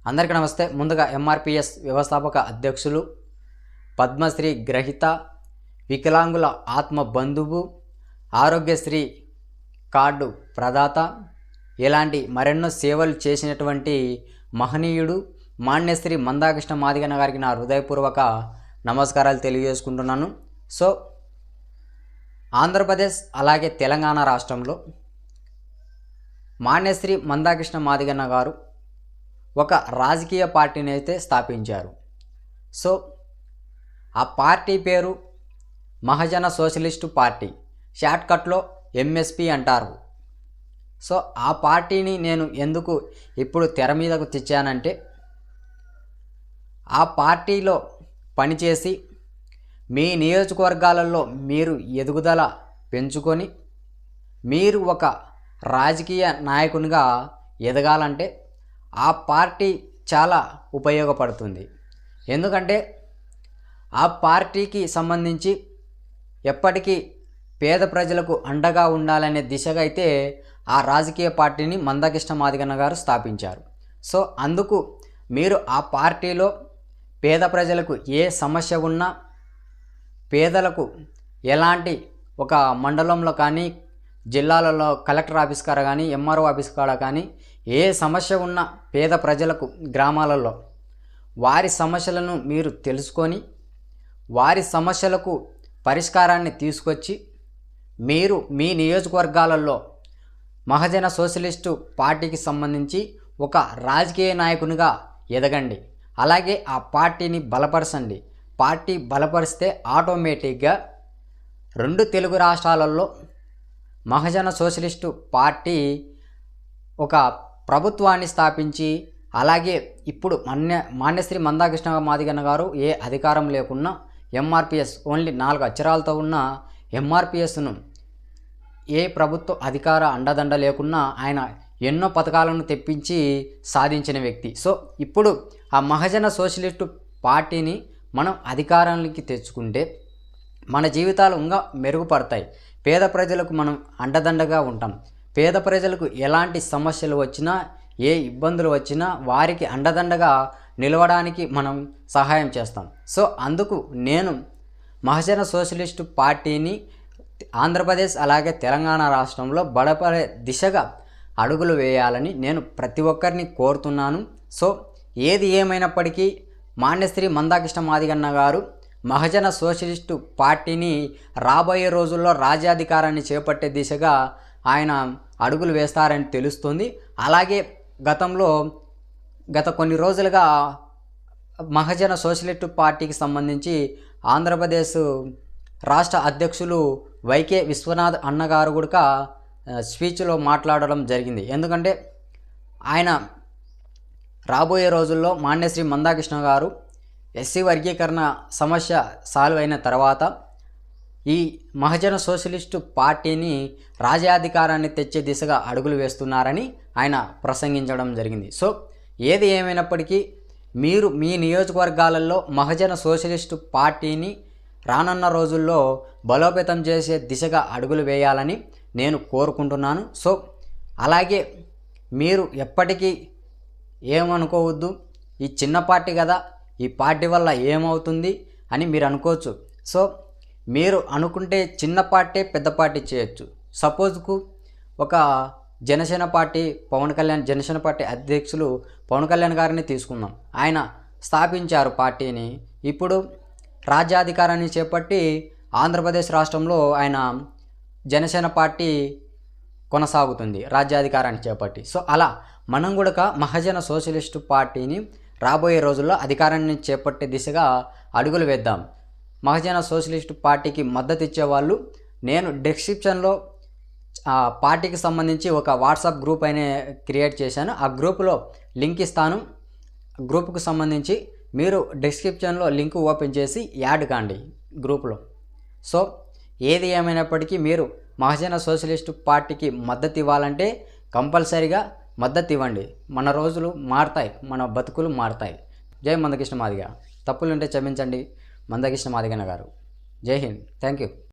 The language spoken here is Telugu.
అందరికీ నమస్తే. ముందుగా ఎంఆర్పిఎస్ వ్యవస్థాపక అధ్యక్షులు, పద్మశ్రీ గ్రహీత, వికలాంగుల ఆత్మ బంధువు, ఆరోగ్యశ్రీ కార్డు ప్రదాత, ఇలాంటి మరెన్నో సేవలు చేసినటువంటి మహనీయుడు మాన్యశ్రీ మందాకృష్ణ మాదిగన్న గారికి నా హృదయపూర్వక నమస్కారాలు తెలియజేసుకుంటున్నాను. సో ఆంధ్రప్రదేశ్ అలాగే తెలంగాణ రాష్ట్రంలో మాన్యశ్రీ మందాకృష్ణ మాదిగన్న గారు ఒక రాజకీయ పార్టీని అయితే స్థాపించారు. సో ఆ పార్టీ పేరు మహజన సోషలిస్టు పార్టీ, షార్ట్కట్లో ఎంఎస్పి అంటారు. సో ఆ పార్టీని నేను ఎందుకు ఇప్పుడు తెర మీదకు తెచ్చానంటే, ఆ పార్టీలో పనిచేసి మీ నియోజకవర్గాలలో మీరు ఎదుగుదల పెంచుకొని మీరు ఒక రాజకీయ నాయకునిగా ఎదగాలంటే ఆ పార్టీ చాలా ఉపయోగపడుతుంది. ఎందుకంటే ఆ పార్టీకి సంబంధించి ఎప్పటికీ పేద ప్రజలకు అండగా ఉండాలనే దిశగా అయితే ఆ రాజకీయ పార్టీని మందాకృష్ణ మాదిగన్న గారు స్థాపించారు. సో అందుకు మీరు ఆ పార్టీలో పేద ప్రజలకు ఏ సమస్య ఉన్నా, పేదలకు ఎలాంటి ఒక మండలంలో కానీ, జిల్లాలలో కలెక్టర్ ఆఫీస్ కాడ కానీ, ఎంఆర్ఓ ఆఫీస్ కాడ కానీ ఏ సమస్య ఉన్న పేద ప్రజలకు గ్రామాలలో వారి సమస్యలను మీరు తెలుసుకొని వారి సమస్యలకు పరిష్కారాన్ని తీసుకొచ్చి మీరు మీ నియోజకవర్గాలలో మహజన సోషలిస్టు పార్టీకి సంబంధించి ఒక రాజకీయ నాయకునిగా ఎదగండి. అలాగే ఆ పార్టీని బలపరచండి. పార్టీ బలపరిస్తే ఆటోమేటిక్గా 2 తెలుగు రాష్ట్రాలలో మహజన సోషలిస్టు పార్టీ ఒక ప్రభుత్వాన్ని స్థాపించి, అలాగే ఇప్పుడు మాన్యశ్రీ మందాకృష్ణ మాదిగన్న గారు ఏ అధికారం లేకున్నా ఎంఆర్పిఎస్ ఓన్లీ 4 అక్షరాలతో ఉన్న ఎంఆర్పిఎస్ను ఏ ప్రభుత్వ అధికార అండదండ లేకున్నా ఆయన ఎన్నో పథకాలను తెప్పించి సాధించిన వ్యక్తి. సో ఇప్పుడు ఆ మహజన సోషలిస్టు పార్టీని మనం అధికారానికి తెచ్చుకుంటే మన జీవితాలు ఇంకా మెరుగుపడతాయి. పేద ప్రజలకు మనం అండదండగా ఉంటాం. పేద ప్రజలకు ఎలాంటి సమస్యలు వచ్చినా, ఏ ఇబ్బందులు వచ్చినా వారికి అండదండగా నిలవడానికి మనం సహాయం చేస్తాం. సో అందుకు నేను మహజన సోషలిస్టు పార్టీని ఆంధ్రప్రదేశ్ అలాగే తెలంగాణ రాష్ట్రంలో బలపడే దిశగా అడుగులు వేయాలని నేను ప్రతి ఒక్కరిని కోరుతున్నాను. సో ఏది ఏమైనప్పటికీ మాన్యశ్రీ మందాకృష్ణ మాదిగన్న గారు మహజన సోషలిస్టు పార్టీని రాబోయే రోజుల్లో రాజ్యాధికారాన్ని చేపట్టే దిశగా ఆయన అడుగులు వేస్తారని తెలుస్తుంది. అలాగే గత కొన్ని రోజులుగా మహజన సోషలిస్టు పార్టీకి సంబంధించి ఆంధ్రప్రదేశ్ రాష్ట్ర అధ్యక్షులు వైకే విశ్వనాథ్ అన్నగారు కూడా స్పీచ్లో మాట్లాడడం జరిగింది. ఎందుకంటే ఆయన రాబోయే రోజుల్లో మాన్యశ్రీ మందాకృష్ణ గారు ఎస్సీ వర్గీకరణ సమస్య సాల్వ్ అయిన తర్వాత ఈ మహజన సోషలిస్టు పార్టీని రాజ్యాధికారాన్ని తెచ్చే దిశగా అడుగులు వేస్తున్నారని ఆయన ప్రసంగించడం జరిగింది. సో ఏది ఏమైనప్పటికీ మీరు మీ నియోజకవర్గాలలో మహజన సోషలిస్టు పార్టీని రానున్న రోజుల్లో బలోపేతం చేసే దిశగా అడుగులు వేయాలని నేను కోరుకుంటున్నాను. సో అలాగే మీరు ఎప్పటికీ ఏమనుకోవద్దు, ఈ చిన్న పార్టీ కదా, ఈ పార్టీ వల్ల ఏమవుతుంది అని మీరు అనుకోవచ్చు. సో మీరు అనుకుంటే చిన్న పార్టీ పెద్ద పార్టీ చేయొచ్చు. సపోజ్కు ఒక జనసేన పార్టీ జనసేన పార్టీ అధ్యక్షులు పవన్ కళ్యాణ్ గారిని తీసుకుందాం. ఆయన స్థాపించారు పార్టీని. ఇప్పుడు రాజ్యాధికారాన్ని చేపట్టి ఆంధ్రప్రదేశ్ రాష్ట్రంలో ఆయన జనసేన పార్టీ కొనసాగుతుంది రాజ్యాధికారాన్ని చేపట్టి. సో అలా మనం కూడా మహజన సోషలిస్టు పార్టీని రాబోయే రోజుల్లో అధికారాన్ని చేపట్టే దిశగా అడుగులు వేద్దాం. మహజన సోషలిస్టు పార్టీకి మద్దతు ఇచ్చేవాళ్ళు, నేను డిస్క్రిప్షన్లో పార్టీకి సంబంధించి ఒక వాట్సాప్ గ్రూప్ అయినా క్రియేట్ చేశాను. ఆ గ్రూపులో లింక్ ఇస్తాను. గ్రూప్కు సంబంధించి మీరు డిస్క్రిప్షన్లో లింక్ ఓపెన్ చేసి యాడ్ కాండి గ్రూప్లో. సో ఏది ఏమైనప్పటికీ మీరు మహజన సోషలిస్టు పార్టీకి మద్దతు ఇవ్వాలంటే కంపల్సరీగా మద్దతు ఇవ్వండి. మన రోజులు మారుతాయి, మన బతుకులు మారుతాయి. జై మందకృష్ణ మాదిగ. తప్పులుంటే క్షమించండి. మందకృష్ణ మాదిగన్న గారు. జై హింద్. Thank you.